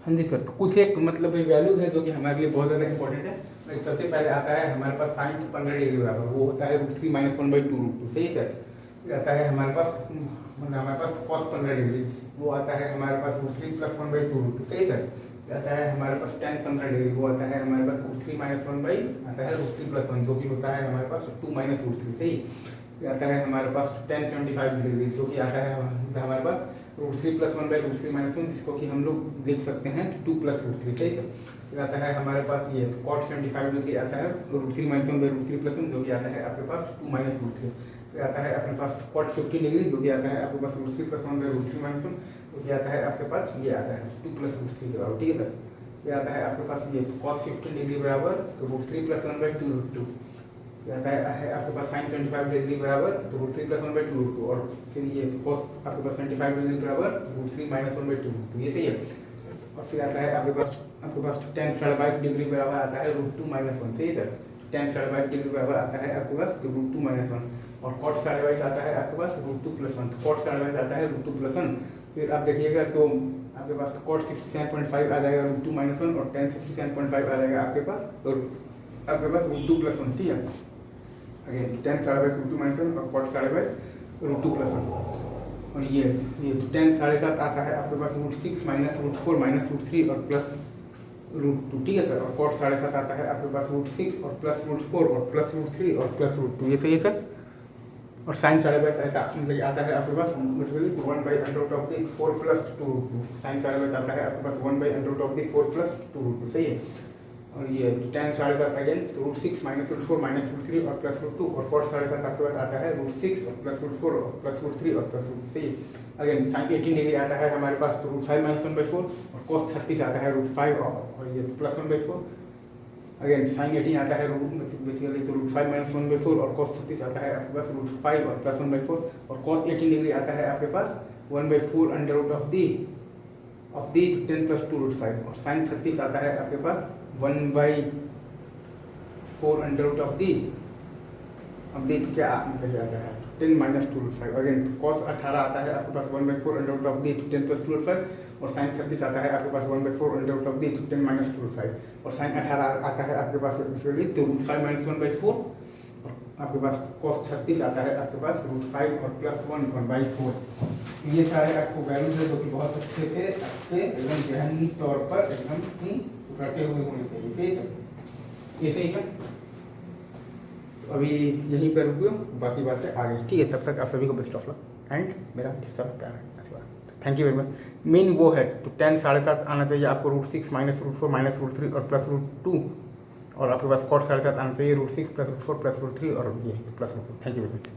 हाँ जी सर, तो कुछ एक मतलब वैल्यूज है जो कि हमारे लिए बहुत ज़्यादा इंपॉर्टेंट है। लाइक सबसे पहले आता है हमारे पास साइन 15 डिग्री बराबर, वो होता है √3 - 1/2 √2, सही सर। फिर आता है हमारे पास कॉस 15 डिग्री, वो आता है हमारे पास √3 + 1/2 √2, सही सर। फिर आता है हमारे पास tan 15 डिग्री, वो आता है हमारे पास √3 - 1 आता है √3 + 1, जो कि होता है हमारे पास 2 - √3, सही। फिर आता है हमारे पास tan 75 डिग्री, जो कि आता है हमारे पास √3 + 1/√3 - 1, जिसको कि हम लोग देख सकते हैं 2 + √3, सही है। फिर आता है हमारे पास ये cot 75 डिग्री आता है √3 - 1/√3 + 1, जो कि आता है आपके पास 2 - √3। फिर आता है अपने पास cot 50 डिग्री, जो कि आता है आपके पास √3 + 1/√3 - 1, जो कि आता है आपके पास ये आता है 2 + √3 के बराबर, ठीक है सर। फिर आता है आपके पास ये cos 15 डिग्री बराबर तो √3 + 1/2 √2। आता है आपके पास साइन 75 डिग्री बराबर तो √3 + 1/2 और फिर ये cos आपके पास 75 डिग्री बराबर √3 - 1/2, ये सही है। और फिर आता है आपके पास tan 22.5 डिग्री बराबर आता है √2 - 1, ठीक है सर। tan 22.5 डिग्री बराबर आता है आपके पास √2 - 1 और cot 22.5 आता है आपके पास √2 + 1, cot 22.5 आता है √2 + 1। फिर आप देखिएगा तो आपके पास cot 67.5 आ जाएगा √2 - 1 और tan 67.5 आ जाएगा आपके पास √2 + 1, ठीक है। अगेन tan 22.5 √2 - 1 और cot 22.5 √2 + 1 और ये tan 7.5 आता है आपके पास √6 - √4 - √3 और प्लस √2, ठीक है सर। और cot 7.5 आता है आपके पास √6 और प्लस √4 और प्लस √3 और प्लस √2, ये सही है सर। और साइन 7.5 ऐसा मतलब आता है आपके पास मतलब 1/√4 + 2 √2, साइन 7.5 आता है आपके पास 1/√4 + 2 √2, सही है। और ये tan 7.5 अगेन तो √6 - √4 - √3 और प्लस √2 और cot 7.5 आपके पास आता है √6 और प्लस √4 और प्लस √3 और प्लस √2, सही है। अगेन साइन 18 डिग्री आता है हमारे पास तो √5 - 1/4 और cos 36 आता है √5 और ये प्लस 1/4। अगेन साइन 18 आता है बेसिकली तो √5 - 1/4 और cos 36 आता है आपके पास √5 और प्लस 1/4 और cos 18 डिग्री आता है आपके पास 1/4 अंडर रूट ऑफ दी 10 + 2 √5 और साइन 36 आता है आपके पास 1/4 अंडर रूट ऑफ दी तो क्या मतलब आता है 10 - 2 √5। अगेन cos 18 आता है आपके पास 1/4 अंडर रूट ऑफ दी 10 + 2 √5 और साइन 36 आता है आपके पास 1/4 अंडर रूट ऑफ दी 10 - 2 √5 और साइन 18 आता है आपके पास बेसिकली तो √5 - 1/4 और आपके पास cos 36 आता है आपके पास √5 और प्लस 1/4। ये सारे आपको वैल्यूज है जो कि बहुत अच्छे से आपके एकदम जहनी तौर पर एकदम ही रटे हुए होने चाहिए, ठीक है। ये सही है। तो अभी यहीं पर रुकियो, बाकी बातें आगे, ठीक है। तब तक आप सभी को बेस्ट ऑफ लक एंड मेरा ढेर सारा प्यार है, आशीर्वाद। Thank you very much. Main वो है तो tan 7.5 आना चाहिए आपको √6 - √4 - √3 और प्लस √2 और आपके पास cot 7.5 आना चाहिए √6 + √4 + √3 और ये plus √2। Thank you very much.